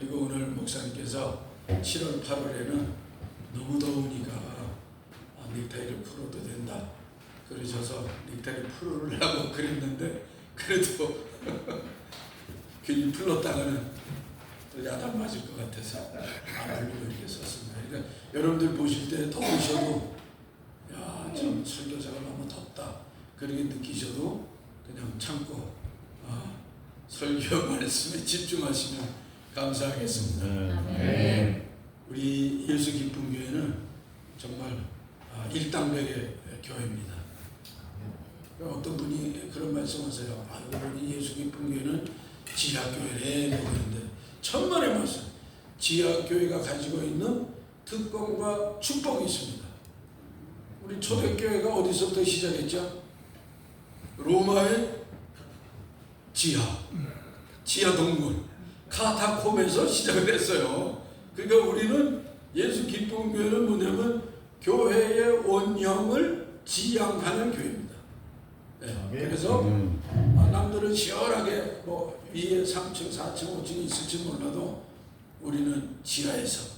그리고 오늘 목사님께서 7월 8월에는 너무 더우니까 넥타이를 풀어도 된다 그러셔서 넥타이를 풀으려고 그랬는데 그래도 괜히 풀렀다가는 또 야단 맞을 것 같아서 안 풀고 이렇게 썼습니다. 그러니까 여러분들 보실 때 더우셔도 좀 설교자가 너무 덥다 그렇게 느끼셔도 그냥 참고 설교 말씀에 집중하시면 감사하겠습니다. 우리 예수 기쁨 교회는 정말 일당백의 교회입니다. 어떤 분이 그런 말씀하세요. 우리 예수 기쁨 교회는 지하교회래 그러는데 천만의 말씀. 지하교회가 가지고 있는 특권과 축복이 있습니다. 우리 초대교회가 어디서부터 시작했죠? 로마의 지하 동굴 카타콤에서 시작됐어요. 그러니까 우리는 예수 기쁨 교회는 뭐냐면 교회의 원형을 지향하는 교회입니다. 네. 그래서 남들은 시원하게 뭐 위에 3층, 4층, 5층이 있을지 몰라도 우리는 지하에서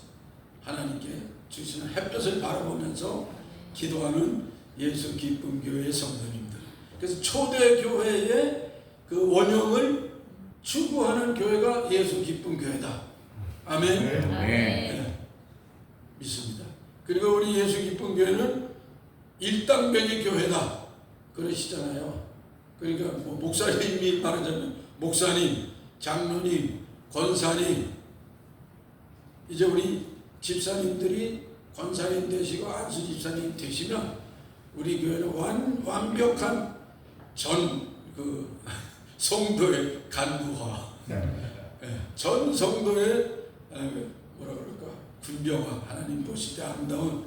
하나님께 주시는 햇볕을 바라보면서 기도하는 예수 기쁨 교회의 성도님들. 그래서 초대 교회의 그 원형을 추구하는 교회가 예수 기쁨 교회다. 아멘. 네. 믿습니다. 그리고 우리 예수 기쁨 교회는 일당백의 교회다 그러시잖아요. 그러니까 뭐 목사님이 말하자면 목사님, 장로님, 권사님, 이제 우리 집사님들이 권사님 되시고 안수 집사님 되시면 우리 교회는 완벽한 성도의 간부화, 전 성도의 뭐라 그럴까 군병화, 하나님 보실 때 아름다운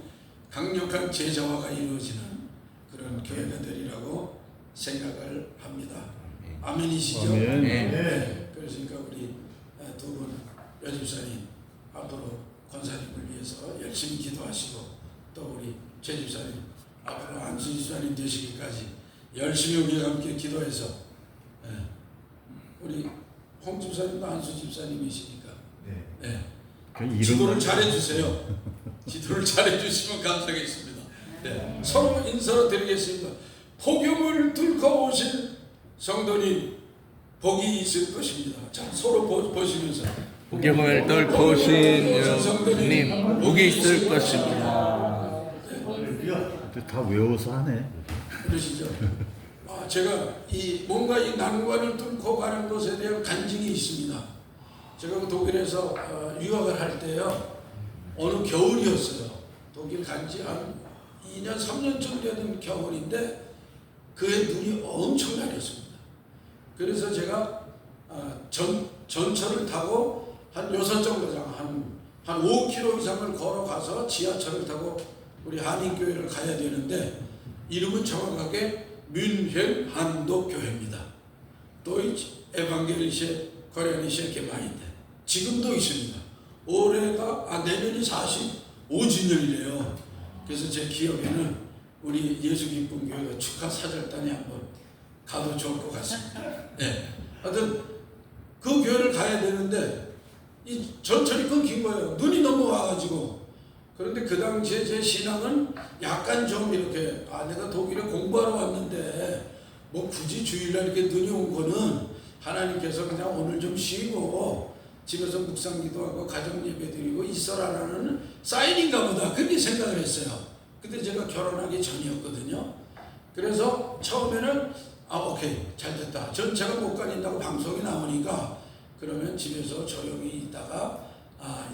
강력한 제자화가 이루어지는 그런 교회가 되리라고 생각을 합니다. 아멘이시죠? 아멘. 네. 그러니까 우리 두 분 여집사님 앞으로 권사님을 위해서 열심히 기도하시고 또 우리 최집사님 앞으로 안수 집사님 되시기까지 열심히 우리와 함께 기도해서 우리 홍 집사님도 안수 집사님이시니까 지도를 잘해주세요. 지도를 잘해주시면 감사하겠습니다. 네. 서로 인사를 드리겠습니다. 복음을 뚫고 오신 성도님 복이 있을 것입니다. 자, 서로 보시면서 복음을 뚫고 오신 성도님 복이 있을 것입니다. 다 외워서 하네. 그러시죠? 제가 뭔가 이 난관을 뚫고 가는 것에 대한 간증이 있습니다. 제가 독일에서 유학을 할 때요, 어느 겨울이었어요. 독일 간지 한 2년, 3년쯤 되는 겨울인데 그해 눈이 엄청 내렸습니다. 그래서 제가 전철을 타고 한 6정거장, 한 5km 이상을 걸어가서 지하철을 타고 우리 한인교회를 가야 되는데 이름은 정확하게 뮌헨 한독교회입니다. 도이치 에반게리셰 코리아니셰 게마인데 지금도 있습니다. 올해가 내년이 45주년이래요. 그래서 제 기억에는 우리 예수 기쁨 교회가 축하 사절단에 한번 가도 좋을 것 같습니다. 네. 하여튼 그 교회를 가야 되는데 이 전철이 끊긴 거예요. 눈이 너무 와가지고. 그런데 그 당시에 제 신앙은 약간 좀 이렇게 내가 독일에 공부하러 왔는데 뭐 굳이 주일날 이렇게 눈이 온 거는 하나님께서 그냥 오늘 좀 쉬고 집에서 묵상 기도하고 가정 예배 드리고 있어라라는 사인인가 보다 그렇게 생각을 했어요. 근데 제가 결혼하기 전이었거든요. 그래서 처음에는 오케이 잘 됐다. 전체가 못 가린다고 방송이 나오니까 그러면 집에서 조용히 있다가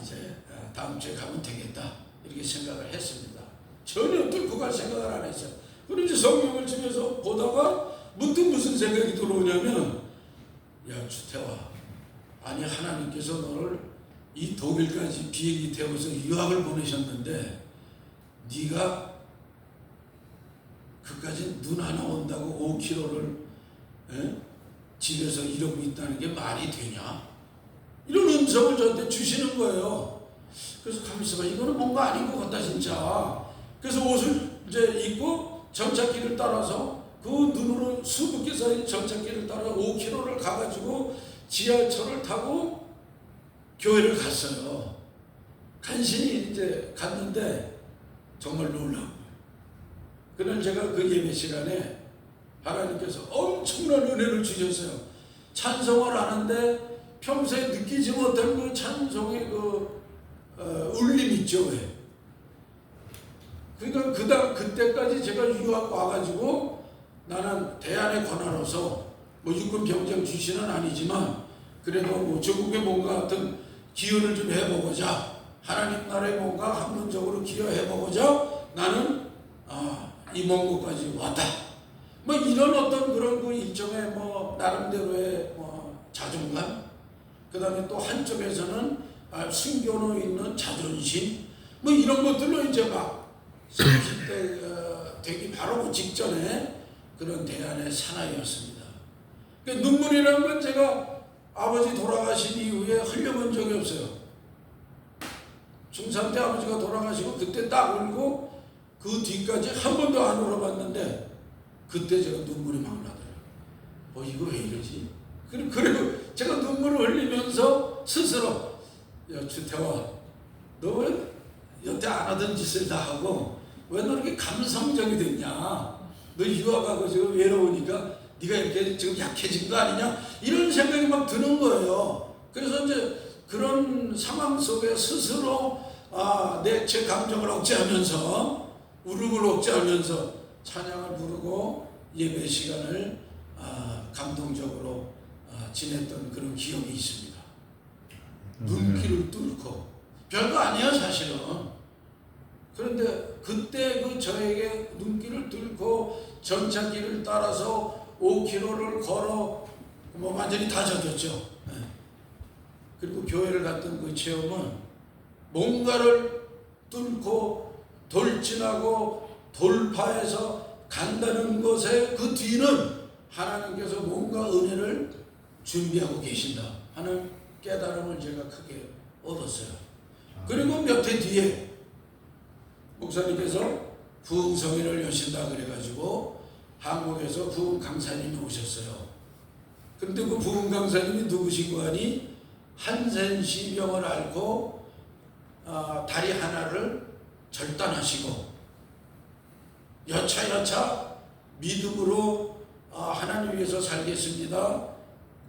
이제 다음 주에 가면 되겠다 이렇게 생각을 했습니다. 전혀 뚫고 갈 생각을 안 했어요. 그럼 이제 성경을 집에서 보다가 문득 무슨 생각이 들어오냐면 야 주태와 아니 하나님께서 너를 이 독일까지 비행기 태워서 유학을 보내셨는데 네가 그까지 눈 하나 온다고 5km를 집에서 이러고 있다는 게 말이 되냐? 이런 음성을 저한테 주시는 거예요. 그래서 가만히 있어봐. 이거는 뭔가 아닌 것 같다 진짜. 그래서 옷을 이제 입고 정착길을 따라서 그 눈으로 수북히 쌓인 정착길을 따라 5km를 가가지고 지하철을 타고 교회를 갔어요. 간신히 이제 갔는데 정말 놀라운 거예요. 그날 제가 그 예배 시간에 하나님께서 엄청난 은혜를 주셨어요. 찬송을 하는데 평소에 느끼지 못한 그 찬송의 울림 있죠. 왜? 그러니까 그때까지 제가 유학 와가지고 나는 대안의 권한으로서 뭐 육군 병장 출신은 아니지만 그래도 뭐 전국에 뭔가 같은 기여를 좀 해보고자 하나님 나라에 뭔가 학문적으로 기여해보고자 나는 이 먼 곳까지 왔다. 뭐 이런 어떤 그런 그 일종의 뭐 나름대로의 뭐 자존감, 그 다음에 또 한쪽에서는 숨겨놓고 있는 자존심, 뭐 이런 것들로 이제 막 30대 되기 바로 그 직전에 그런 대안의 사나이였습니다. 그러니까 눈물이라는 건 제가 아버지 돌아가신 이후에 흘려본 적이 없어요. 중3 때 아버지가 돌아가시고 그때 딱 울고 그 뒤까지 한 번도 안 울어봤는데 그때 제가 눈물이 막 나더라고요. 이거 왜 이러지? 그리고 제가 눈물을 흘리면서 스스로 야 주태와 너 왜 여태 안 하던 짓을 다 하고 왜 너 이렇게 감성적이 됐냐? 너 유학하고 지금 외로우니까 네가 이렇게 지금 약해진 거 아니냐? 이런 생각이 막 드는 거예요. 그래서 이제 그런 상황 속에 스스로 제 감정을 억제하면서 울음을 억제하면서 찬양을 부르고 예배 시간을 감동적으로 지냈던 그런 기억이 있습니다. 눈길을 뚫고 별거 아니야 사실은. 그런데 그때 그 저에게 눈길을 뚫고 전차길을 따라서 5km를 걸어 뭐 완전히 다 젖었죠. 그리고 교회를 갔던 그 체험은 뭔가를 뚫고 돌진하고 돌파해서 간다는 것에 그 뒤는 하나님께서 뭔가 은혜를 준비하고 계신다 하는 깨달음을 제가 크게 얻었어요. 그리고 몇 해 뒤에 목사님께서 부흥성회를 여신다 그래가지고 한국에서 부흥 강사님이 오셨어요. 그런데 그 부흥 강사님이 누구시고 하니 한센시병을 앓고 다리 하나를 절단하시고 여차여차 믿음으로 하나님 위해서 살겠습니다.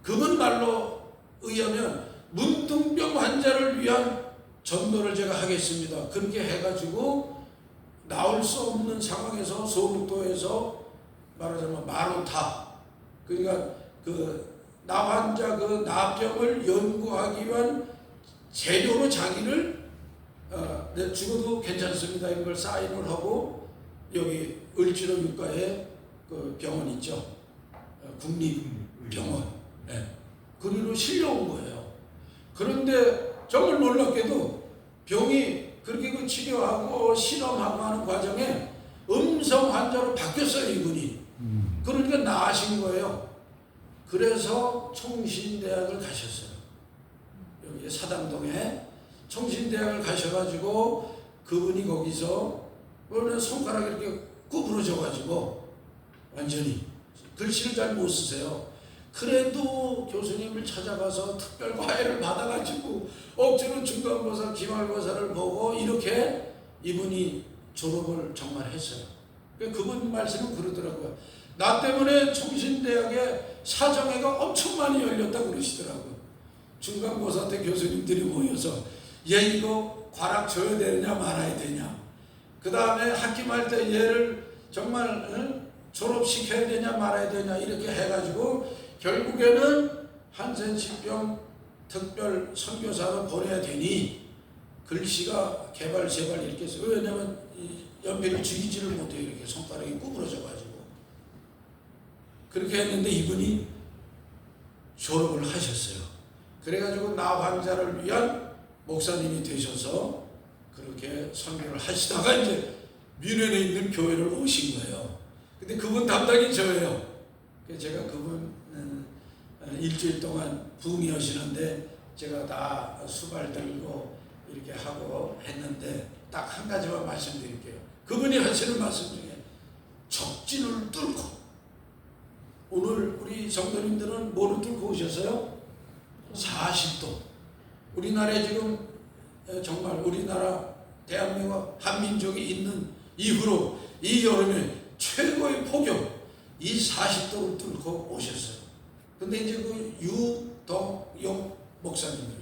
그분 말로 의하면 문둥병 환자를 위한 전도를 제가 하겠습니다. 그렇게 해가지고 나올 수 없는 상황에서 소북도에서 말하자면 마루타, 그러니까 그 나환자 그 나병을 연구하기 위한 재료로 자기를 내 죽어도 괜찮습니다 이런 걸 사인을 하고 여기 을지로 육가에 그 병원 있죠. 국립병원. 거기로 실려온 거예요. 그런데 정말 놀랍게도 병이 그렇게 그 치료하고 실험하고 하는 과정에 음성 환자로 바뀌었어요, 이분이. 그러니까 나으신 거예요. 그래서 총신대학을 가셨어요. 여기 사당동에 총신대학을 가셔가지고 그분이 거기서 손가락이 이렇게 구부러져가지고 완전히 글씨를 잘 못 쓰세요. 그래도 교수님을 찾아가서 특별 과외를 받아가지고 억지로 중간고사, 기말고사를 보고 이렇게 이분이 졸업을 정말 했어요. 그분 말씀은 그러더라고요. 나 때문에 총신대학에 사정회가 엄청 많이 열렸다 그러시더라고요. 중간고사 때 교수님들이 모여서 얘 이거 과락 줘야 되느냐 말아야 되냐, 그 다음에 학기말 때 얘를 정말 졸업시켜야 되냐 말아야 되냐 이렇게 해가지고 결국에는 한센시병 특별 선교사로 보내야 되니 글씨가 개발제발 이렇게 해서, 왜냐면 연필을 쥐지를 못해요. 이렇게 손가락이 구부러져가지고. 그렇게 했는데 이분이 졸업을 하셨어요. 그래가지고 나 환자를 위한 목사님이 되셔서 그렇게 선교를 하시다가 이제 민현에 있는 교회를 오신 거예요. 근데 그분 담당이 저예요. 그래서 제가 그분 일주일 동안 부흥이하시는데 제가 다 수발 들고 이렇게 하고 했는데 딱 한 가지만 말씀드릴게요. 그분이 하시는 말씀 중에 적진을 뚫고, 오늘 우리 성도님들은 뭐를 뚫고 오셨어요? 40도. 우리나라에 지금 정말 우리나라 대한민국 한민족이 있는 이후로 이 여름에 최고의 폭염 이 40도를 뚫고 오셨어요. 근데 이제 그 유덕영 목사님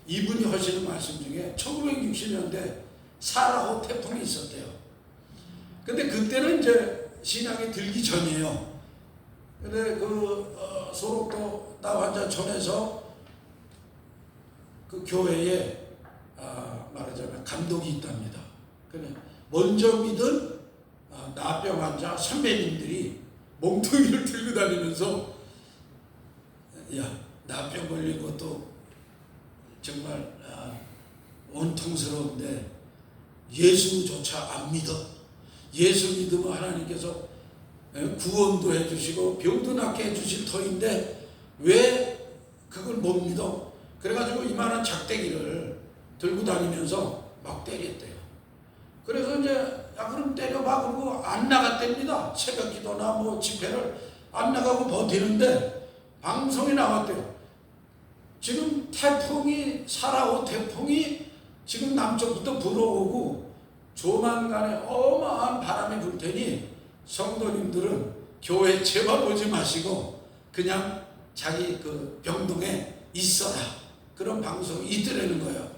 이분이 하시는 말씀 중에 1960년대 사라호 태풍이 있었대요. 근데 그때는 이제 신앙이 들기 전이에요. 근데 소록도 나환자촌에서 그 교회에 말하자면 감독이 있답니다. 그래 먼저 믿은 나병 환자 선배님들이 몽둥이를 들고 다니면서 야 나병 걸린 것도 정말 원통스러운데 예수조차 안 믿어. 예수 믿으면 하나님께서 구원도 해주시고 병도 낫게 해주실 터인데 왜 그걸 못 믿어? 그래가지고 이만한 작대기를 들고 다니면서 막 때렸대요. 그래서 이제 그럼 때려봐 그러고 안 나갔답니다. 새벽 기도나 뭐 집회를 안 나가고 버티는데 방송이 나왔대요. 지금 태풍이 사라호 태풍이 지금 남쪽부터 불어오고 조만간에 어마어마한 바람이 불 테니 성도님들은 교회 제발 오지 마시고 그냥 자기 그 병동에 있어라. 그런 방송이 있더라는 거예요.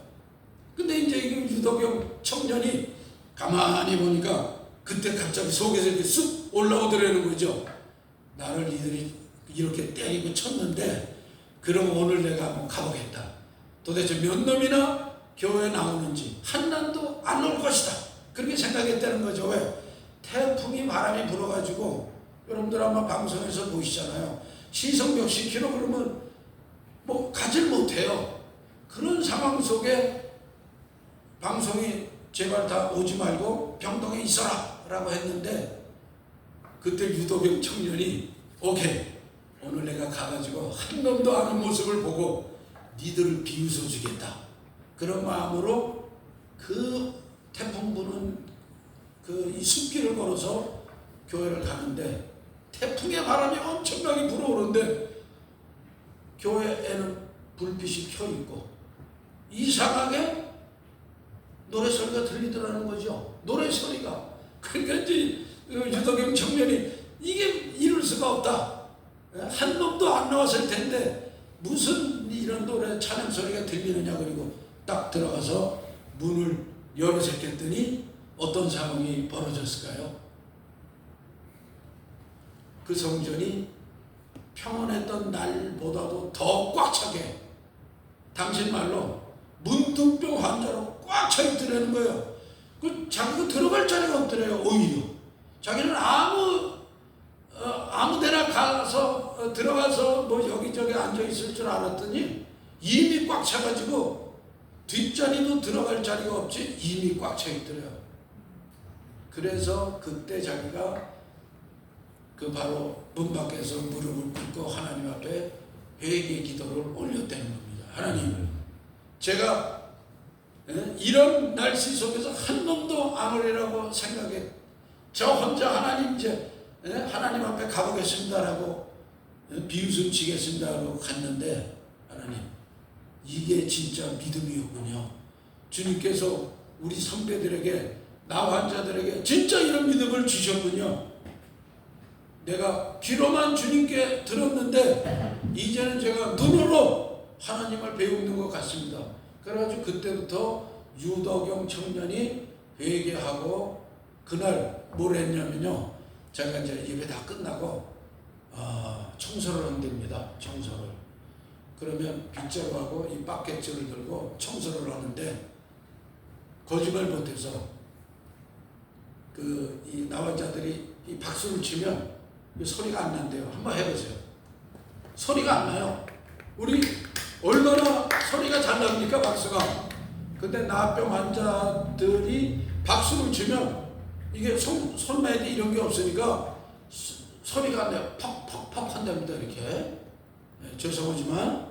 근데 이제 이 유덕영 청년이 가만히 보니까 그때 갑자기 속에서 이렇게 쑥 올라오더라는 거죠. 나를 이들이 이렇게 때리고 쳤는데 그럼 오늘 내가 한번 가보겠다. 도대체 몇 놈이나 교회에 나오는지 한 놈도 안 올 것이다. 그렇게 생각했다는 거죠. 왜? 태풍이 바람이 불어가지고 여러분들 아마 방송에서 보시잖아요. 시성벽 시키러 그러면 뭐 가질 못해요. 그런 상황 속에 방송이 제발 다 오지 말고 병동에 있어라 라고 했는데 그때 유도병 청년이 오케이 오늘 내가 가가지고 한 놈도 안 온 모습을 보고 니들을 비웃어 주겠다. 그런 마음으로 그 태풍 부는 이 숲길을 걸어서 교회를 가는데 태풍의 바람이 엄청나게 불어오는데 교회에는 불빛이 켜 있고 이상하게 노래 소리가 들리더라는 거죠. 노래 소리가. 그러니까 이제 유덕영 청년이 이게 이럴 수가 없다. 한 놈도 안 나왔을 텐데 무슨 이런 노래 찬양 소리가 들리느냐. 그리고 딱 들어가서 문을 열어제꼈더니 어떤 상황이 벌어졌을까요? 그 성전이 평온했던 날보다도 더 꽉 차게 당신 말로 문둥병 환자로 꽉 차 있더라는 거예요. 자기가 들어갈 자리가 없더래요. 오히려 자기는 아무 데나 가서 들어가서 뭐 여기저기 앉아 있을 줄 알았더니 이미 꽉 차가지고 뒷자리도 들어갈 자리가 없이 이미 꽉 차 있더래요. 그래서 그때 자기가 바로 문 밖에서 무릎을 꿇고 하나님 앞에 회개 기도를 올렸다는 겁니다. 하나님, 제가 이런 날씨 속에서 한 놈도 안 오리라고 생각해 저 혼자 하나님 이제 하나님 앞에 가보겠습니다라고 비웃음 치겠습니다라고 갔는데 하나님 이게 진짜 믿음이었군요. 주님께서 우리 선배들에게 나 환자들에게 진짜 이런 믿음을 주셨군요. 내가 귀로만 주님께 들었는데 이제는 제가 눈으로 하나님을 배우는 것 같습니다. 그래가지고 그때부터 유덕영 청년이 회개하고 그날 뭘 했냐면요. 제가 이제 예배 다 끝나고 청소를 한답니다. 청소를. 그러면 빗자루하고 이 바켓줄을 들고 청소를 하는데 거짓말 못해서 이 나환자들이 이 박수를 치면 소리가 안 난대요. 한번 해보세요. 소리가 안 나요. 우리 얼마나 소리가 잘 납니까 박수가. 근데 나병 환자들이 박수를 치면 이게 손매디 이런 게 없으니까 소리가 안 나요. 퍽퍽퍽 한답니다. 이렇게. 죄송하지만.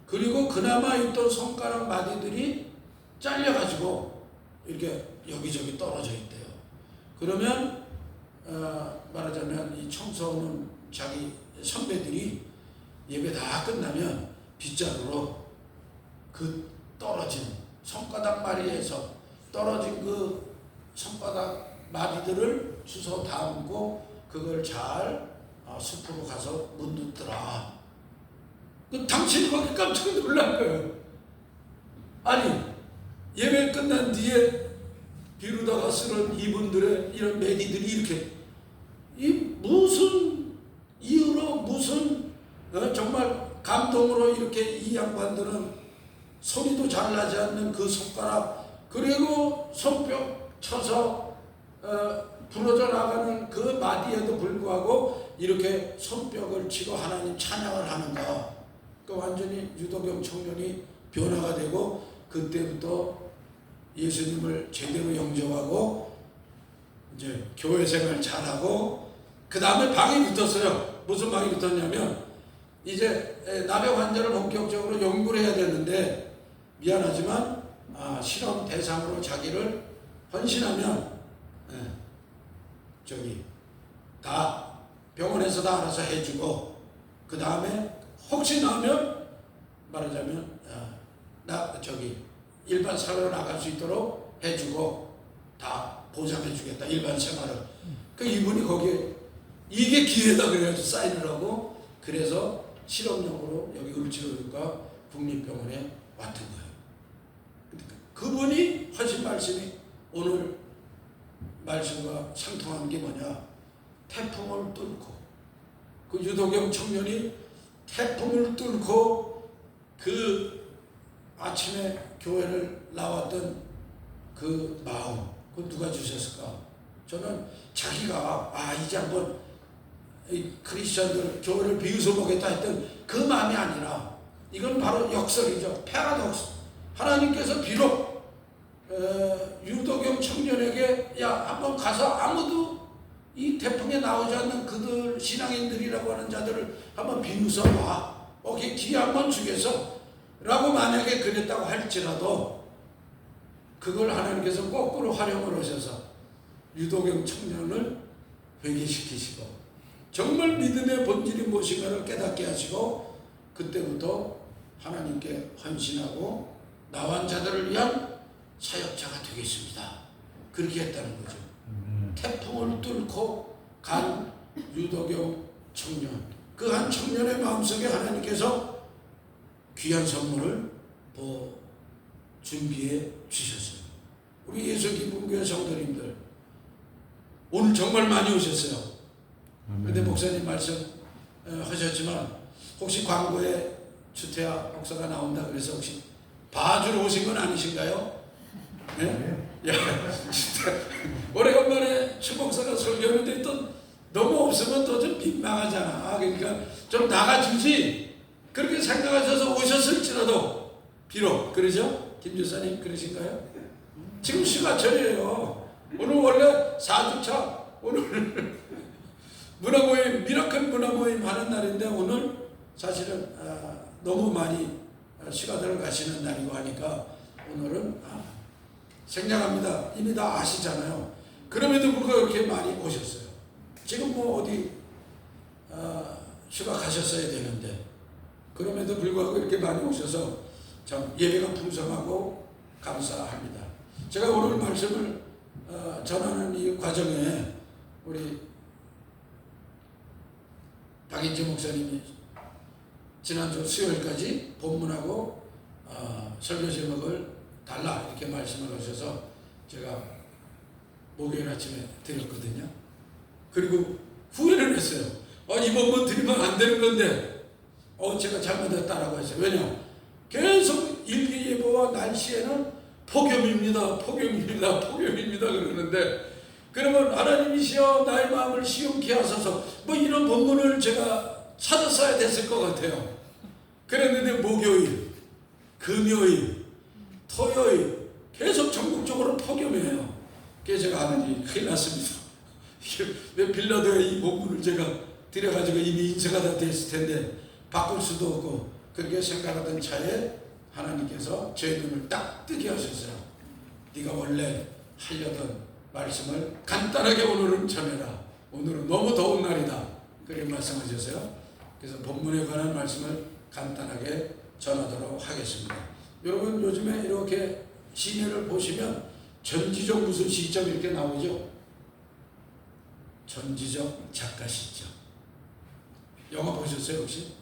그리고 그나마 있던 손가락 마디들이 잘려가지고 이렇게 여기저기 떨어져 있대요. 그러면 말하자면 이 청소하는 자기 선배들이 예배 다 끝나면 빗자루로 그 떨어진 손바닥 마리에서 떨어진 그 손바닥 마디들을 주워 담고 그걸 잘 숲으로 가서 묻더라. 당신이 거기 깜짝 놀란 거예요. 아니 예배 끝난 뒤에 비루다가 쓰는 이분들의 이런 매니들이 이렇게 무슨 이유로 무슨 정말 감동으로 이렇게 이 양반들은 소리도 잘 나지 않는 그 손가락 그리고 손뼉 쳐서 부러져 나가는 그 마디에도 불구하고 이렇게 손뼉을 치고 하나님 찬양을 하는가. 그 완전히 유도경 청년이 변화가 되고 그때부터 예수님을 제대로 영접하고 이제 교회 생활 잘하고 그 다음에 방이 붙었어요. 무슨 방이 붙었냐면 이제 나병 환자를 본격적으로 연구를 해야 되는데 미안하지만 실험 대상으로 자기를 헌신하면 다 병원에서 다 알아서 해주고 그 다음에 혹시 나오면 말하자면 일반 사회로 나갈 수 있도록 해주고 다 보장해주겠다 일반 생활을. 그 이분이 거기에 이게 기회다 그래가지고 사인을 하고 그래서 실험용으로 여기 을지로과 국립병원에 왔던 거예요. 그분이 하신 말씀이 오늘 말씀과 상통한 게 뭐냐. 태풍을 뚫고 그 유도경 청년이 태풍을 뚫고 그 아침에 교회를 나왔던 그 마음 그건 누가 주셨을까? 저는 자기가 이제 한번 크리스천들 교회를 비웃어 보겠다 했던 그 마음이 아니라 이건 바로 역설이죠. 패러독스. 하나님께서 비록 유도경 청년에게 한번 가서 아무도 이 태풍에 나오지 않는 그들 신앙인들이라고 하는 자들을 한번 비웃어 봐. 거기에 기회 한번 주겠어. 라고 만약에 그랬다고 할지라도 그걸 하나님께서 거꾸로 활용을 하셔서 유도경 청년을 회개시키시고 정말 믿음의 본질이 무엇인가를 깨닫게 하시고 그때부터 하나님께 헌신하고 나온 자들을 위한 사역자가 되겠습니다. 그렇게 했다는 거죠. 태풍을 뚫고 간 유도경 청년. 그 한 청년의 마음속에 하나님께서 귀한 선물을 준비해 주셨어요. 우리 예수기쁨교회 성도님들 오늘 정말 많이 오셨어요. 근데 목사님 말씀 하셨지만 혹시 광고에 주태하 목사가 나온다 그래서 혹시 봐주러 오신 건 아니신가요? 네? 야, 진짜 오래간만에 추 목사가 설교하는데 또 너무 없으면 또 좀 민망하잖아. 그러니까 좀 나가주지. 그렇게 생각하셔서 오셨을지라도 비록 그러죠? 김 교사님 그러신가요? 지금 휴가철이에요. 오늘 원래 4주차 오늘 문화모임 미라클 문화모임 하는 날인데 오늘 사실은 너무 많이 휴가들을 가시는 날이고 하니까 오늘은 생략합니다. 이미 다 아시잖아요. 그럼에도 불구하고 이렇게 많이 오셨어요. 지금 어디 휴가 가셨어야 되는데 그럼에도 불구하고 이렇게 많이 오셔서 참 예배가 풍성하고 감사합니다. 제가 오늘 말씀을 전하는 이 과정에 우리 박인재 목사님이 지난주 수요일까지 본문하고 설교 제목을 달라 이렇게 말씀을 하셔서 제가 목요일 아침에 드렸거든요. 그리고 후회를 했어요. 이 본문 드리면 안 되는 건데 제가 잘못했다라고 했어요. 왜냐? 계속 일기예보와 날씨에는 폭염입니다. 그러는데 그러면 하나님이시여 나의 마음을 시원케 하소서 이런 본문을 제가 찾았어야 됐을 것 같아요. 그랬는데 목요일, 금요일, 토요일 계속 전국적으로 폭염이에요. 그래서 제가 하나님 큰일 났습니다. 왜 빌라도에 이 본문을 제가 드려가지고 이미 인쇄가 다 됐을 텐데 바꿀 수도 없고 그렇게 생각하던 차에 하나님께서 제 눈을 딱 뜨게 하셨어요. 네가 원래 하려던 말씀을 간단하게 오늘은 전해라. 오늘은 너무 더운 날이다. 그렇게 말씀하셨어요. 그래서 본문에 관한 말씀을 간단하게 전하도록 하겠습니다. 여러분 요즘에 이렇게 시내를 보시면 전지적 무슨 시점 이렇게 나오죠. 전지적 작가 시점. 영화 보셨어요 혹시?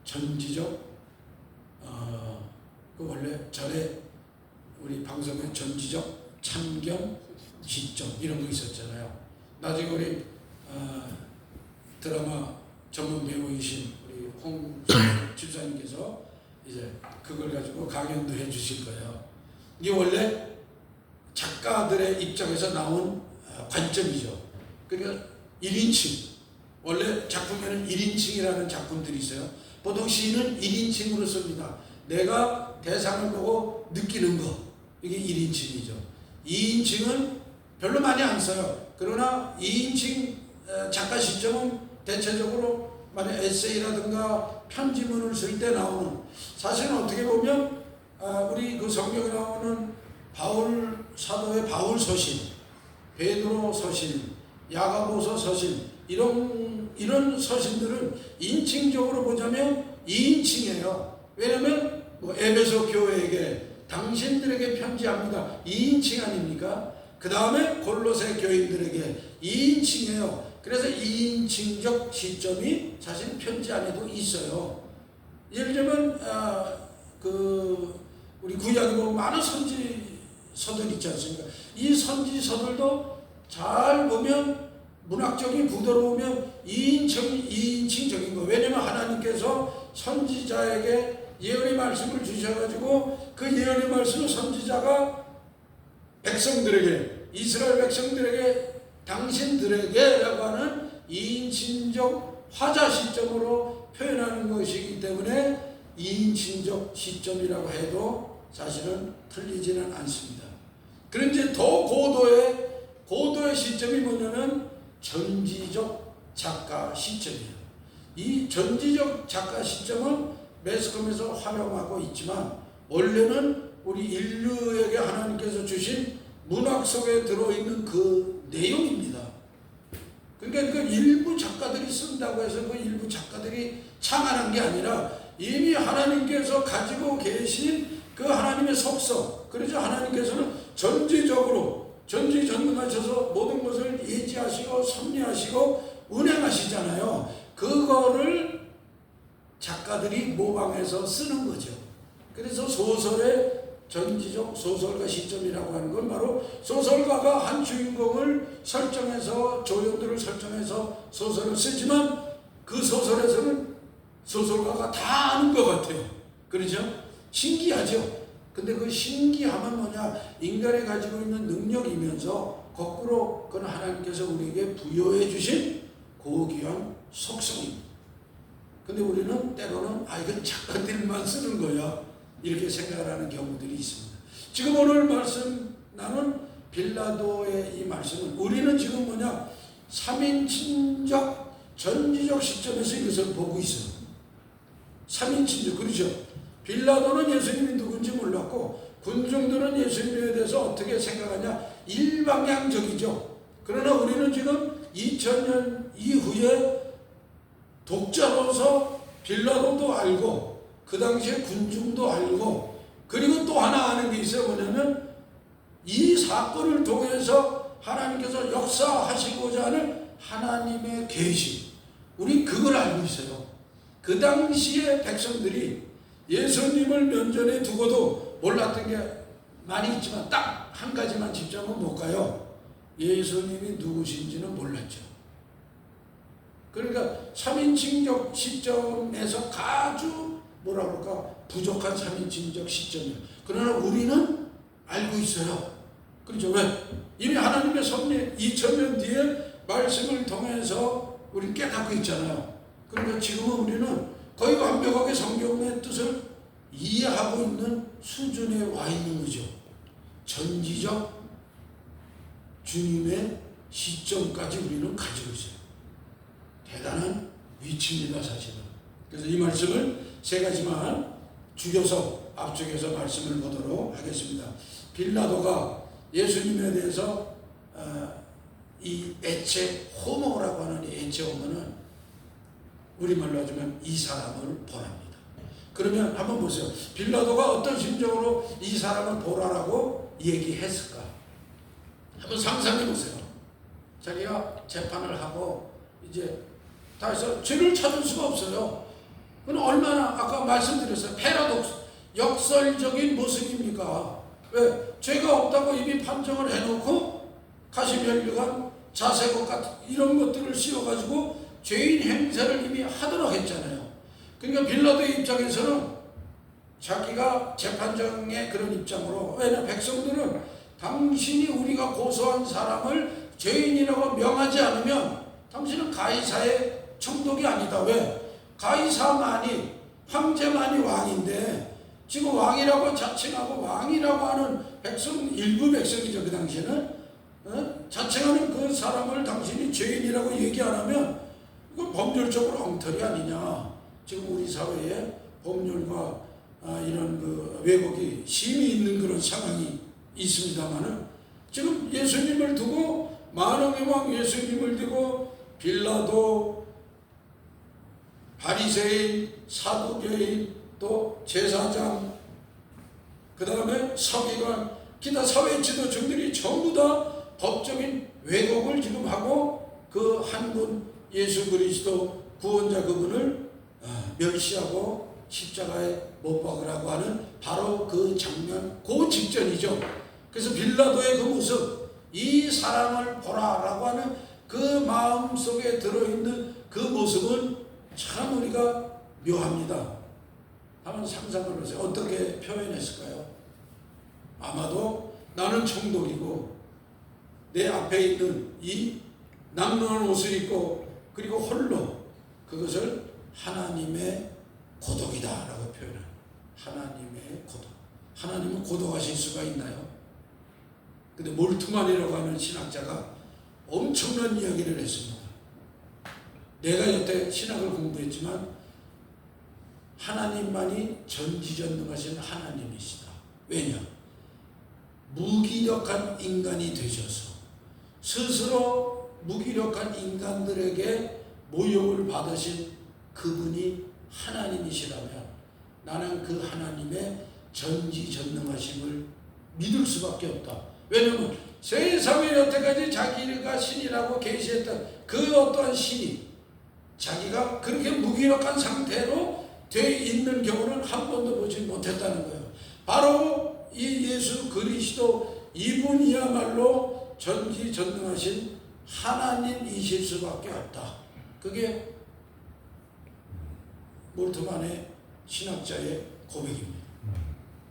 전지적 그 원래 전에 우리 방송에 전지적 참견 시점 이런 거 있었잖아요. 나중에 우리 드라마 전문 배우이신 우리 홍 집사님께서 이제 그걸 가지고 강연도 해주실 거예요. 이게 원래 작가들의 입장에서 나온 관점이죠. 그러니까 1인칭. 원래 작품에는 1인칭이라는 작품들이 있어요. 보통 시인은 1인칭으로 씁니다. 내가 대상을 보고 느끼는 거. 이게 1인칭이죠. 2인칭은 별로 많이 안 써요. 그러나 2인칭 작가 시점은 대체적으로 만약 에세이라든가 편지문을 쓸 때 나오는, 사실은 어떻게 보면 우리 그 성경에 나오는 바울 사도의 바울 서신, 베드로 서신, 야고보서 서신 이런 서신들은 인칭적으로 보자면 2인칭이에요. 왜냐하면 뭐 에베소 교회에게 당신들에게 편지합니다. 2인칭 아닙니까? 그 다음에 골로새 교인들에게 2인칭이에요. 그래서 2인칭적 시점이 사실 편지 안에도 있어요. 예를 들면 우리 구약에 보면 많은 선지서들 있지 않습니까? 이 선지서들도 잘 보면 문학적인 구도로 보면 2인칭적인 거. 왜냐면 하나님께서 선지자에게 예언의 말씀을 주셔가지고 그 예언의 말씀을 선지자가 백성들에게, 이스라엘 백성들에게, 당신들에게라고 하는 2인칭적 화자 시점으로 표현하는 것이기 때문에 2인칭적 시점이라고 해도 사실은 틀리지는 않습니다. 그런데 더 고도의 시점이 뭐냐면 전지적 작가 시점이에요. 이 전지적 작가 시점은 매스컴에서 활용하고 있지만 원래는 우리 인류에게 하나님께서 주신 문학 속에 들어있는 그 내용입니다. 그러니까 그 일부 작가들이 쓴다고 해서 그 일부 작가들이 창안한 게 아니라 이미 하나님께서 가지고 계신 그 하나님의 속성, 그래서 하나님께서는 전지전능하셔서 모든 것을 예지하시고 섭리하시고 운행하시잖아요. 그거를 작가들이 모방해서 쓰는 거죠. 그래서 소설의 전지적 소설가 시점이라고 하는 건 바로 소설가가 한 주인공을 설정해서 조연들을 설정해서 소설을 쓰지만 그 소설에서는 소설가가 다 아는 것 같아요. 그렇죠? 신기하죠? 근데 그 신기함은 뭐냐? 인간이 가지고 있는 능력이면서 거꾸로 그건 하나님께서 우리에게 부여해 주신 고귀한 속성입니다. 근데 우리는 때로는 이건 작가들만 쓰는 거야 이렇게 생각을 하는 경우들이 있습니다. 지금 오늘 말씀 나눈 빌라도의 이 말씀은 우리는 지금 뭐냐? 3인칭적 전지적 시점에서 이것을 보고 있어요. 3인칭적, 그렇죠? 빌라도는 예수님이 누군지 몰랐고 군중들은 예수님에 대해서 어떻게 생각하냐? 일방향적이죠. 그러나 우리는 지금 2000년 이후에 독자로서 빌라도도 알고 그 당시에 군중도 알고 그리고 또 하나 아는 게 있어요. 뭐냐면 이 사건을 통해서 하나님께서 역사하시고자 하는 하나님의 계시, 우리 그걸 알고 있어요. 그 당시에 백성들이 예수님을 면전에 두고도 몰랐던 게 많이 있지만 딱 한 가지만 집중하면 뭘까요? 예수님이 누구신지는 몰랐죠. 그러니까 3인칭적 시점에서 아주 뭐라 그럴까 부족한 3인칭적 시점이에요. 그러나 우리는 알고 있어요. 그렇죠? 왜? 이미 하나님의 섭리 2000년 뒤에 말씀을 통해서 우리 깨닫고 있잖아요. 그러니까 지금은 우리는 거의 완벽하게 성경의 뜻을 이해하고 있는 수준에 와 있는 거죠. 전지적 주님의 시점까지 우리는 가지고 있어요. 대단한 위치입니다, 사실은. 그래서 이 말씀을 세 가지만 죽여서 앞쪽에서 말씀을 보도록 하겠습니다. 빌라도가 예수님에 대해서 이 애체 호모라고 하는 이 애체 호모는 우리말로 하자면 이 사람을 보랍니다. 그러면 한번 보세요. 빌라도가 어떤 심정으로 이 사람을 보라라고 얘기했을까? 한번 상상해 보세요. 자기가 재판을 하고 이제 다 해서 죄를 찾을 수가 없어요. 그건 얼마나 아까 말씀드렸어요. 패러독스, 역설적인 모습입니까? 왜? 죄가 없다고 이미 판정을 해놓고 가시면류관, 자세고 같은 이런 것들을 씌워가지고 죄인 행세를 이미 하도록 했잖아요. 그러니까 빌라도의 입장에서는 자기가 재판장의 그런 입장으로, 왜냐하면 백성들은 당신이 우리가 고소한 사람을 죄인이라고 명하지 않으면 당신은 가이사의 총독이 아니다. 왜? 가이사만이, 황제만이 왕인데 지금 왕이라고 자칭하고 왕이라고 하는 백성, 일부 백성이죠. 그 당시에는 자칭하는 그 사람을 당신이 죄인이라고 얘기 안 하면 이건 법률적으로 엉터리 아니냐. 지금 우리 사회에 법률과 이런 그 왜곡이 심히 있는 그런 상황이 있습니다만은 지금 예수님을 두고 만왕의 왕 예수님을 두고 빌라도, 바리새인, 사두개인, 또 제사장, 그 다음에 서기관, 기타 사회 지도층들이 전부 다 법적인 왜곡을 지금 하고 그 한 분 예수 그리스도 구원자 그분을 멸시하고 십자가에 못 박으라고 하는 바로 그 장면, 그 직전이죠. 그래서 빌라도의 그 모습, 이 사람을 보라라고 하는 그 마음 속에 들어있는 그 모습은 참 우리가 묘합니다. 한번 상상을 해보세요. 어떻게 표현했을까요? 아마도 나는 총독이고 내 앞에 있는 이 남루한 옷을 입고 그리고 홀로 그것을 하나님의 고독이다 라고 표현해요. 하나님의 고독. 하나님은 고독하실 수가 있나요? 근데 몰트만이라고 하는 신학자가 엄청난 이야기를 했습니다. 내가 여태 신학을 공부했지만 하나님만이 전지전능하신 하나님이시다. 왜냐? 무기력한 인간이 되셔서 스스로 무기력한 인간들에게 모욕을 받으신 그분이 하나님이시라면 나는 그 하나님의 전지전능하심을 믿을 수밖에 없다. 왜냐하면 세상에 여태까지 자기가 신이라고 계시했던 그 어떠한 신이 자기가 그렇게 무기력한 상태로 돼 있는 경우는 한 번도 보지 못했다는 거예요. 바로 이 예수 그리스도 이분이야말로 전지전능하신 하나님이실 수밖에 없다. 그게 몰트만의 신학자의 고백입니다.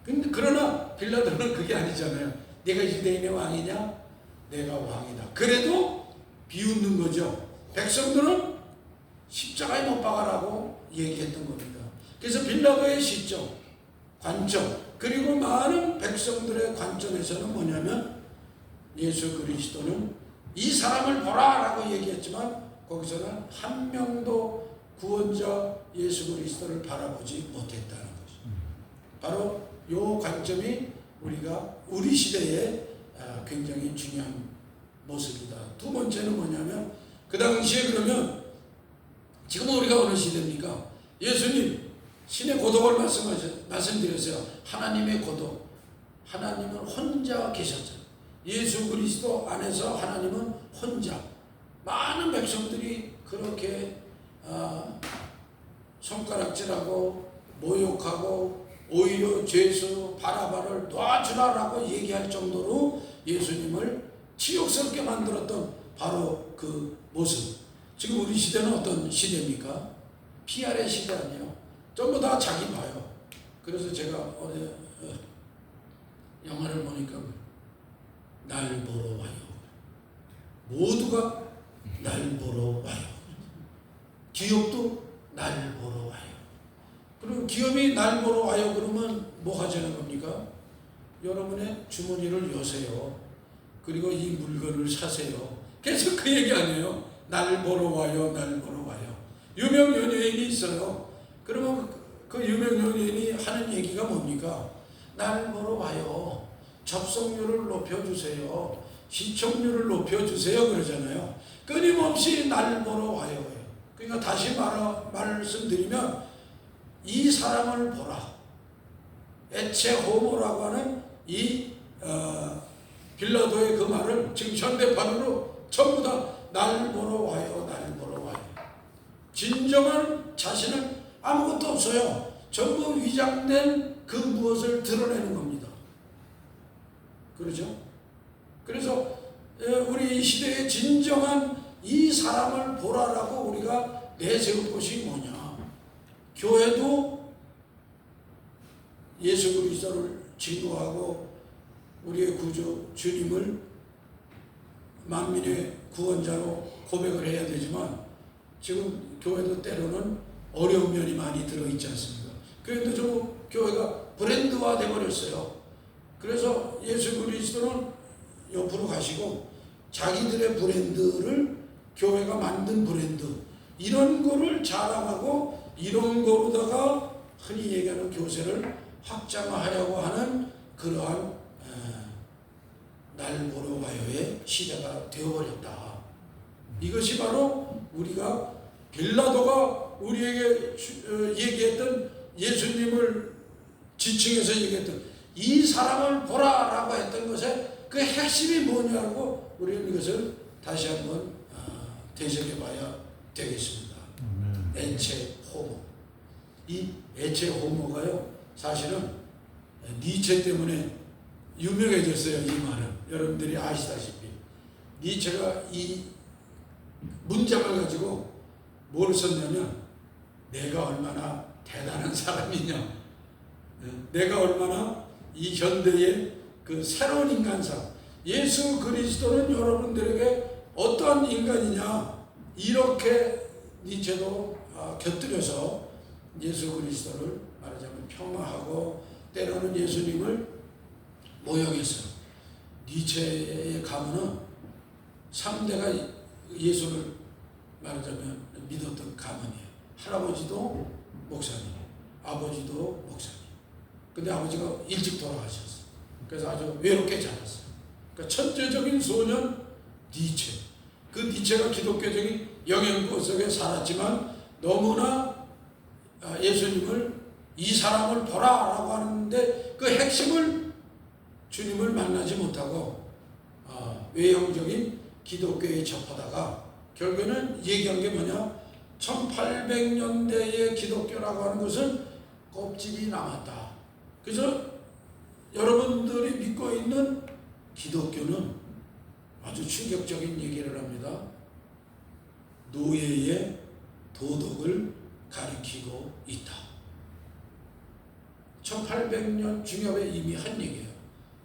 근데 그러나 빌라도는 그게 아니잖아요. 내가 유대인의 왕이냐? 내가 왕이다. 그래도 비웃는 거죠. 백성들은 십자가에 못 박아라고 얘기했던 겁니다. 그래서 빌라도의 시점, 관점, 그리고 많은 백성들의 관점에서는 뭐냐면 예수 그리스도는 이 사람을 보라라고 얘기했지만 거기서는 한 명도 구원자 예수 그리스도를 바라보지 못했다는 것입니다. 바로 이 관점이 우리 시대에 굉장히 중요한 모습이다. 두 번째는 뭐냐면 그 당시에 그러면 지금 우리가 어느 시대입니까? 예수님 신의 고독을 말씀드렸어요. 하나님의 고독. 하나님은 혼자 계셨죠. 예수 그리스도 안에서 하나님은 혼자. 많은 백성들이 그렇게 손가락질하고 모욕하고 오히려 죄수 바라바를 놔주라라고 얘기할 정도로 예수님을 치욕스럽게 만들었던 바로 그 모습. 지금 우리 시대는 어떤 시대입니까? PR의 시대 아니에요. 전부 다 자기 봐요. 그래서 제가 어제 영화를 보니까 날 보러 와요. 모두가 날 보러 와요. 기업도 날 보러 와요. 그리고 기업이 날 보러 와요 그러면 뭐 하자는 겁니까? 여러분의 주머니를 여세요. 그리고 이 물건을 사세요. 계속 그 얘기 아니에요. 날 보러 와요. 날 보러 와요. 유명 연예인이 있어요. 그러면 그 유명 연예인이 하는 얘기가 뭡니까? 날 보러 와요. 접속률을 높여주세요. 시청률을 높여주세요. 그러잖아요. 끊임없이 날 보러 와요. 그러니까 다시 말씀드리면 이 사람을 보라. 에체 호모라고 하는 이 빌라도의 그 말을 지금 현대판으로 전부 다 날 보러 와요, 날 보러 와요. 진정한 자신은 아무것도 없어요. 전부 위장된 그 무엇을 드러내는 겁니다. 그렇죠? 그래서 우리 이 시대의 진정한 이 사람을 보라라고 우리가 내세울 것이 뭐냐? 교회도 예수 그리스도를 증거하고 우리의 구주 주님을 만민의 구원자로 고백을 해야 되지만 지금 교회도 때로는 어려운 면이 많이 들어있지 않습니까? 그런데 저 교회가 브랜드화 되어버렸어요. 그래서 예수 그리스도는 옆으로 가시고 자기들의 브랜드를 교회가 만든 브랜드 이런 거를 자랑하고 이런 거로다가 흔히 얘기하는 교세를 확장하려고 하는 그러한 날 보러 와요의 시대가 되어버렸다. 이것이 바로 우리가 빌라도가 우리에게 얘기했던 예수님을 지칭해서 얘기했던 이 사람을 보라라고 했던 것의 그 핵심이 뭐냐고 우리는 이것을 다시 한번 되새겨 봐야 되겠습니다. 에체 호모. 이 에체 호모가요 사실은 니체 때문에 유명해졌어요. 이 말은 여러분들이 아시다시피 니체가 이 문장을 가지고 뭘 썼냐면 내가 얼마나 대단한 사람이냐, 내가 얼마나 이 현대의 그 새로운 인간상, 예수 그리스도는 여러분들에게 어떠한 인간이냐 이렇게 니체도 곁들여서 예수 그리스도를 말하자면 폄하하고 때로는 예수님을 모욕했어요. 니체의 가문은 3대가 예수를 말하자면 믿었던 가문이에요. 할아버지도 목사님, 아버지도 목사님. 근데 아버지가 일찍 돌아가셨어요. 그래서 아주 외롭게 자랐어요. 그러니까 천재적인 소년 니체. 그 니체가 기독교적인 영향권 속에 살았지만 너무나 예수님을 이 사람을 보라라고 하는데 그 핵심을 주님을 만나지 못하고 외형적인 기독교에 접하다가 결국에는 얘기한 게 뭐냐? 1800년대의 기독교라고 하는 것은 껍질이 남았다. 그래서 여러분들이 믿고 있는 기독교는 아주 충격적인 얘기를 합니다. 노예의 도덕을 가리키고 있다. 1800년 중엽에 이미 한 얘기예요.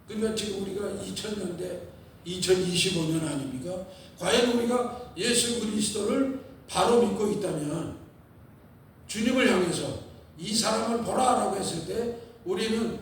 그러니까 지금 우리가 2000년대 2025년 아닙니까? 과연 우리가 예수 그리스도를 바로 믿고 있다면 주님을 향해서 이 사람을 보라라고 했을 때 우리는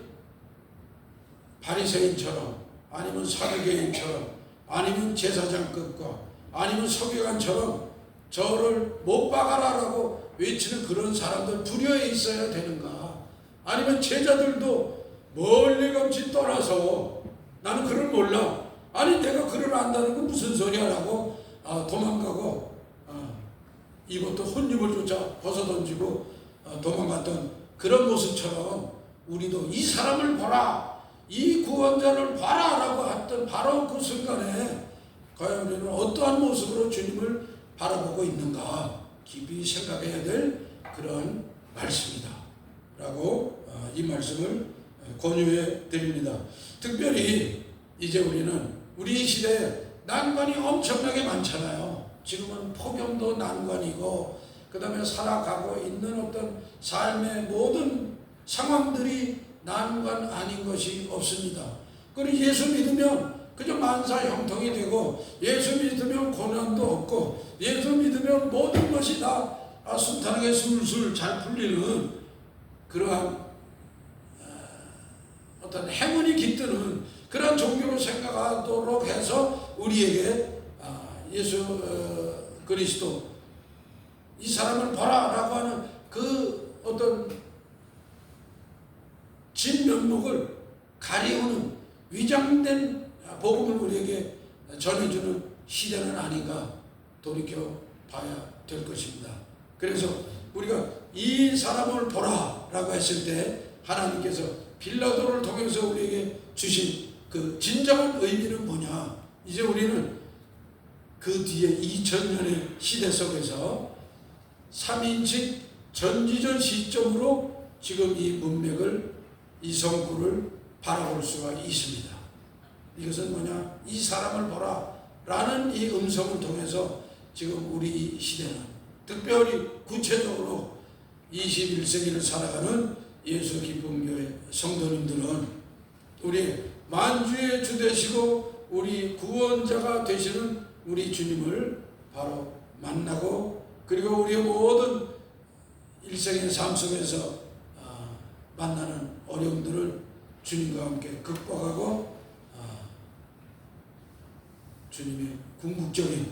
바리새인처럼 아니면 사두개인처럼 아니면 제사장급과 아니면 서기관처럼 저를 못 박아라라고 외치는 그런 사람들 불효에 있어야 되는가? 아니면 제자들도 멀리감치 떠나서 나는 그를 몰라. 아니 내가 그를 안다는 건 무슨 소리야라고 도망가고 이것도 혼입을 조차 벗어던지고 도망갔던 그런 모습처럼 우리도 이 사람을 보라, 이 구원자를 봐라라고 했던 바로 그 순간에 과연 우리는 어떠한 모습으로 주님을 바라보고 있는가 깊이 생각해야 될 그런 말씀이다 라고 이 말씀을 권유해 드립니다. 특별히 이제 우리 시대에 난관이 엄청나게 많잖아요. 지금은 폭염도 난관이고 그 다음에 살아가고 있는 어떤 삶의 모든 상황들이 난관 아닌 것이 없습니다. 그리고 예수 믿으면 그저 만사 형통이 되고 예수 믿으면 고난도 없고 예수 믿으면 모든 것이 다 순탄하게 술술 잘 풀리는 그러한 어떤 행운이 깃드는 그런 종교로 생각하도록 해서 우리에게 예수 그리스도 이 사람을 보라라고 하는 그 어떤 진면목을 가리우는 위장된 복음을 우리에게 전해주는 시대는 아닌가 돌이켜 봐야 될 것입니다. 그래서 우리가 이 사람을 보라라고 했을 때 하나님께서 빌라도를 통해서 우리에게 주신 그 진정한 의미는 뭐냐? 이제 우리는 그 뒤에 2000년의 시대 속에서 3인칭 전지전 시점으로 지금 이 문맥을, 이 성구를 바라볼 수가 있습니다. 이것은 뭐냐? 이 사람을 보라 라는 이 음성을 통해서 지금 우리 시대는, 특별히 구체적으로 21세기를 살아가는 예수 기쁨교회 성도님들은 우리 만주의 주 되시고 우리 구원자가 되시는 우리 주님을 바로 만나고, 그리고 우리의 모든 일생의 삶 속에서 만나는 어려움들을 주님과 함께 극복하고 주님의 궁극적인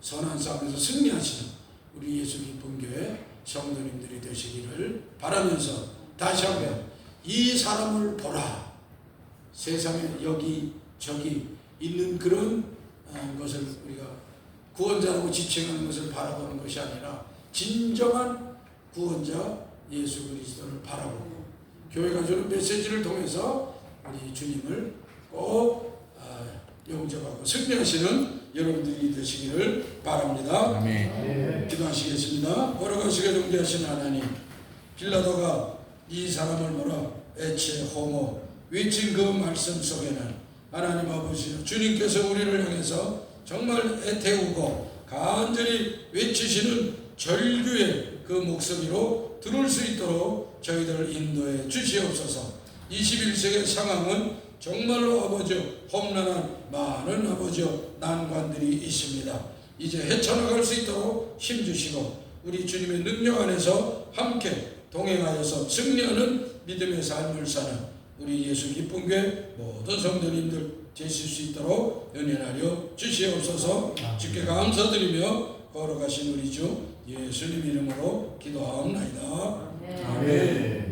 선한 싸움에서 승리하시는 우리 예수 기쁨교회 성도님들이 되시기를 바라면서 다시 한번 이 사람을 보라. 세상에 여기 저기 있는 그런 것을 우리가 구원자라고 지칭하는 것을 바라보는 것이 아니라 진정한 구원자 예수 그리스도를 바라보고 교회가 주는 메시지를 통해서 우리 주님을 꼭 영접하고 승리하시는 여러분들이 되시기를 바랍니다. 아멘. 기도하시겠습니다. 걸어가시게 존귀하신 하나님, 빌라도가 이 사람을 보라 에체 호모 외친 그 말씀 속에는 하나님 아버지 주님께서 우리를 향해서 정말 애태우고 간절히 외치시는 절규의 그 목소리로 들을 수 있도록 저희들을 인도해 주시옵소서. 21세기의 상황은 정말로 아버지여 험난한 많은 아버지여 난관들이 있습니다. 이제 헤쳐나갈 수 있도록 힘주시고 우리 주님의 능력 안에서 함께 동행하여서 승리하는 믿음의 삶을 사는 우리 예수 기쁨교회 모든 성도님들 되실 수 있도록 은혜하여 주시옵소서. 주께 감사드리며 걸어가신 우리 주 예수님 이름으로 기도하옵나이다. 아멘.